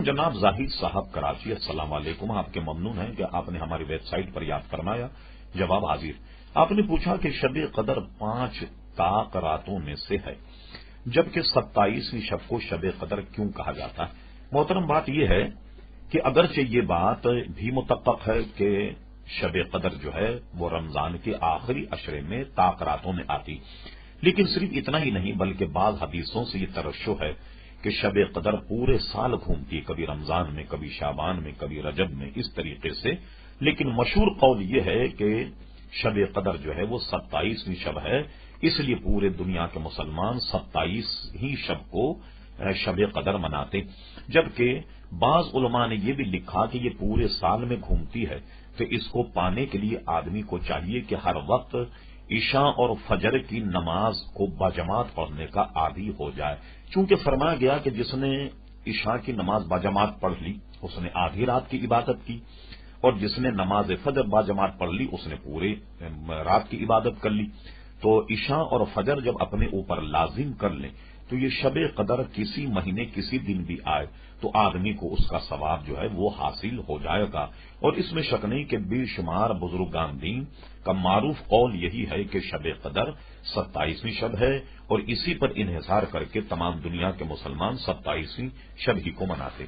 جناب زاہد صاحب کراچی، السلام علیکم، آپ کے ممنون ہیں کہ آپ نے ہماری ویب سائٹ پر یاد فرمایا۔ جواب حاضر۔ آپ نے پوچھا کہ شب قدر 5 طاق راتوں میں سے ہے، جبکہ 27ویں شب کو شب قدر کیوں کہا جاتا ہے؟ محترم، بات یہ ہے کہ اگرچہ یہ بات بھی متفق ہے کہ شب قدر جو ہے وہ رمضان کے آخری عشرے میں طاق راتوں میں آتی، لیکن صرف اتنا ہی نہیں بلکہ بعض حدیثوں سے یہ ترشح ہے کہ شب قدر پورے سال گھومتی ہے، کبھی رمضان میں، کبھی شعبان میں، کبھی رجب میں، اس طریقے سے۔ لیکن مشہور قول یہ ہے کہ شب قدر جو ہے وہ 27ویں شب ہے، اس لیے پورے دنیا کے مسلمان 27 شب کو شب قدر مناتے، جبکہ بعض علماء نے یہ بھی لکھا کہ یہ پورے سال میں گھومتی ہے، تو اس کو پانے کے لیے آدمی کو چاہیے کہ ہر وقت عشاء اور فجر کی نماز کو باجماعت پڑھنے کا عادی ہو جائے، چونکہ فرمایا گیا کہ جس نے عشاء کی نماز باجماعت پڑھ لی اس نے آدھی رات کی عبادت کی، اور جس نے نماز فجر باجماعت پڑھ لی اس نے پورے رات کی عبادت کر لی۔ تو عشاء اور فجر جب اپنے اوپر لازم کر لیں تو یہ شب قدر کسی مہینے کسی دن بھی آئے تو آدمی کو اس کا ثواب جو ہے وہ حاصل ہو جائے گا۔ اور اس میں شک نہیں کہ بے شمار بزرگان دین کا معروف قول یہی ہے کہ شب قدر 27ویں شب ہے، اور اسی پر انحصار کر کے تمام دنیا کے مسلمان 27ویں شب ہی کو مناتے۔